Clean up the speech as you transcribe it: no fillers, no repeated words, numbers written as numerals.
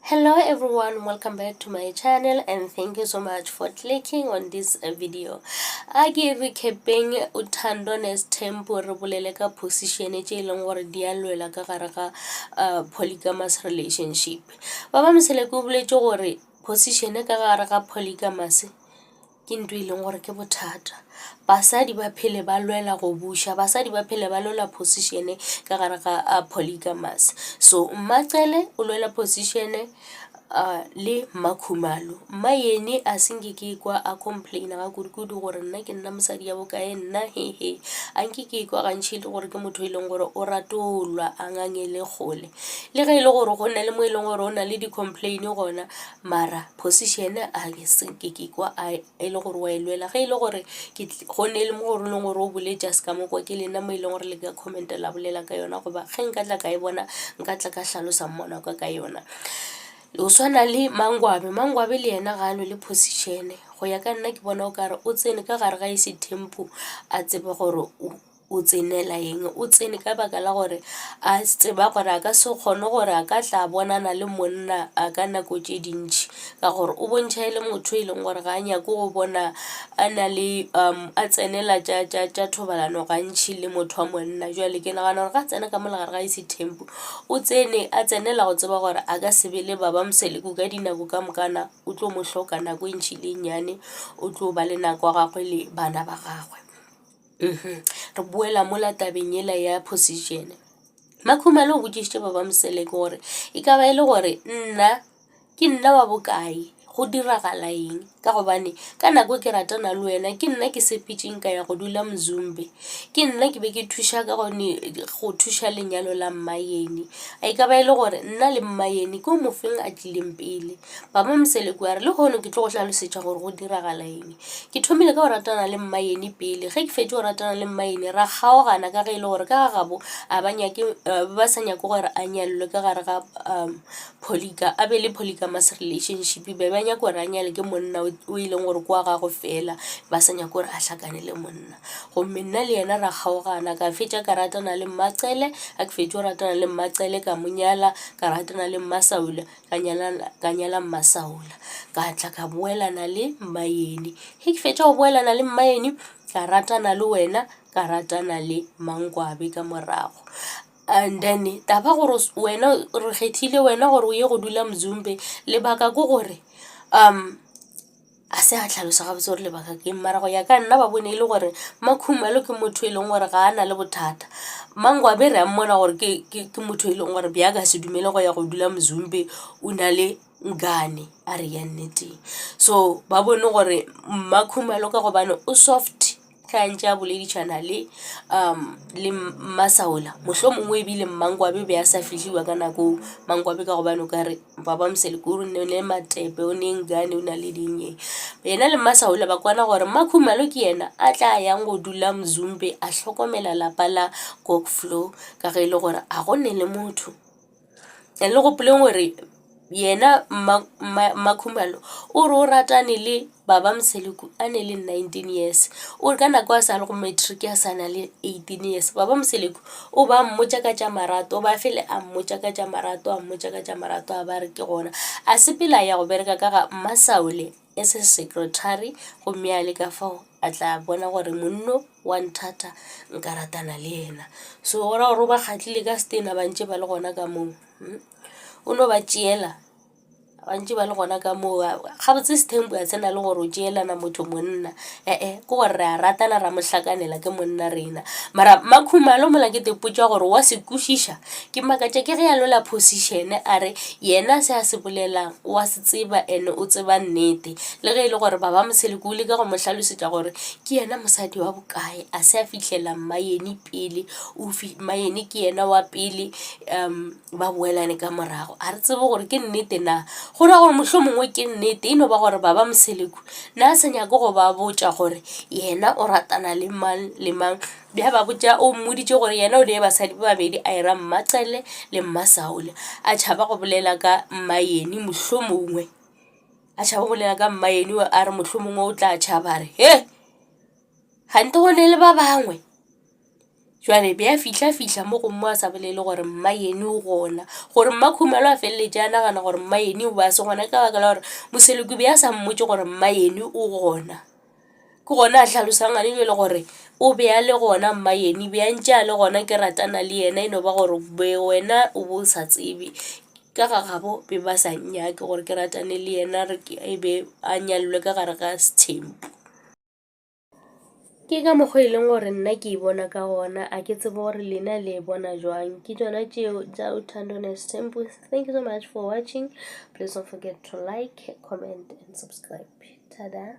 Hello everyone, welcome back to my channel and thank you so much for clicking on this video. Agi recapping Uthando Nestempo re bolele ka position e tse leng gore di a lwela ka gare ga polygamous relationship. Ba ba msele go boletse gore position e ka gare ga polygamous ke ntwe ile gore ke bothata. Basadi ba phele ba lwela go busha, basadi ba phele ba lwela position ka gare ga polygamous. So Mmatsele o lwela position le Makhumalo. Mmayene a senke ke kwa a complaina ga kudu gore nna ke nna mosadi ya bokae nna hehe. Anke ke kwa gantšhi le gore ke motho e leng gore o ratolwa a ngangele gole. Le ge ile gore go nna le mo e leng gore o na le di complain gona mara position a ke senke ke kwa e le gore wa elwela ge ile gore ke go ne le mo gore le gore o bole just ka mo kwa ke le nna mo e leng gore le ka comment la bolela ka yona goba ge nka tla ka e bona nka tla ka hlalosa mmona ka yona. O swana le Mangwabe le yena ga le position go ya ka nna ke bona o kare o tsene ka gare ga ise tempo a tsebe gore o tsenela eng o tsene ka baka la gore a tseba gore a ka se kgone gore a ka tla bonana le monna a ka nako tše dintši ka gore o bontšha e le motho e leng gore ga a nyake go bona a na le a tsenela tša thobalano gantšhi le motho wa monna. Jwale ke nagana gore ga tsena ka mola gare ga ise tempo o tsene a tsenela go tseba gore a ka se be le ba Mseleku ka dinako ka mokana o tlo mo hloka nako e ntšhi le nyane o tlo ba le nako ya gagwe le bana ba gagwe. Re boela mola tabeng ela ya position. Makhumalo o botsitse ba Mseleku gore e ka ba ile gore ke nna wa bokae go diragala eng ka gobane ka nako ke ratana le wena ke nna ke sepitšeng ka ya go dula Mzumbe ke nna ke be ke thuša ka gone go thuša lenyalo la Mmayene a ka ba ile gore nna le Mmayene ke mofeng a tlileng pele. Baba Mseleku a re le gone ke tlo go hlalosetša gore go diragala eng. Ke thomile ka go ratana le Mmayene pele ge ke fetše go ratana le Mmayene ra kgaogana ka ge ile gore ka gabo a ba sa nyake gore a nyalwe ka gare ga a be le polygamous relationship be ba nyake gore a nyale ke monna o ileng gore kwa gago fela ba sa nyake gore a hlakane le monna. Gomme nna le yena ra kgaogana ka fetša ka ratana le Mmatsele a ke fetše go ratana le Mmatsele ka monyala ka ratana le Mmasaula ka nyala Mmasaula ka tla ka boelana le Mmayene. Ge ke fetša go boelana le Mmayene ka ratana le wena ka ratana le Mangwabe ka morago. And then taba gore wena re kgethile wena gore o ye go dula Mzumbe lebaka ke gore a se a tlhalosa gabotse gore lebaka ke mara go ya ka nna ba bone ile gore Makhumalo ke motho e leng gore ga ana le bothata. Mangwabe re a mmona gore ke motho e leng gore bja ka se dumele go ya go dula Mzumbe o na le ngane a re ya nneteng. So ba bone gore Makhumalo ka gobane o soft ka ntša boleditšana le Mmasaula mohlomongwe ebile Mangwabe be a sa fihliwa ka nako Mangwabe ka gobane o kare Baba Mseleku o ne le matepe o ne ngane o na le dinye yena le Mmasaula ba kwana gore Makhumalo ke yena a tla yang go dula Mzumbe a hlokomela lapa la Gokflow ka ge ile gore a go ne le motho le go poleng gore yena Makhumalo o re o ratane le Baba Mseleku a ne le 19 years o re ka nako a sa le go matric a sa na le 18 years. Baba Mseleku o ba mmotša ka tša marato o ba fele a mmotša ka tša marato a ba re ke gona a sepela ya go bereka ka ga Mmasaule as a secretary gomme a le ka fao a tla bona gore monno wa nthata nka ratana le yena. So ora gore o ba kgatlile ka stena ba ntše ba le gona ka moo o no ba tšeela bantši ba le gona ka moo ga botse Sethembu a tsena le gore o tšeelana motho monna ke gore re a ratana ra mohlakanela ke monna rena mara Makhumalo mola ke tepotša gore wa se kwešiša ke makatša ke ge a lola position a re yena se a se bolelang wa se tseba ene o tseba nnete le ge e le gore Baba Mseleku o le ka go mo hlalosetša gore ke yena mosadi wa bokae a se a fihlela Mmayene pele Mmayene ke yena wa pele ba boelane ka morago a re tsebe gore ke nnete na go ra gore mohlomongwe ke nnete e no ba gore Baba Mseleku na a se nyake go ba botša gore yena o ratana le mang le mang bja ba botša o mmoditše gore yena o le basadi ba babedi a ira Mmatsele le Mmasaule a tšhaba go bolela ka Mmayene mohlomongwe a tšhaba go bolela ka Mmayene a re mohlomongwe o tla tšhaba re he gante go ne le ba bangwe jwale be a fihla mo go mma sa bolele gore Mmaeni o gona gore Mma Khumalo a feleletse a nagana gore Mmaeni o ba se gona ka baka la gore Moseleku be a sa mmotse gore Mmaeni o gona ke gona a tlhalosang ane le gore o be a le gona Mmaeni be a ntse a le gona ke ratana le yena eno ba gore be wena o bo sa tsebe ka ga gabo be ba sa nnyake gore ke ratane le yena re e be a nyallwe ka gare ga Sethembu ke ka mokgwa e leng gore nna ke bona ka gona a ke tsebe gore lena le bona jwang ke tsona tseo tsa Uthando Nesthembu. Thank you so much for watching. Please don't forget to like, comment and subscribe. Tada.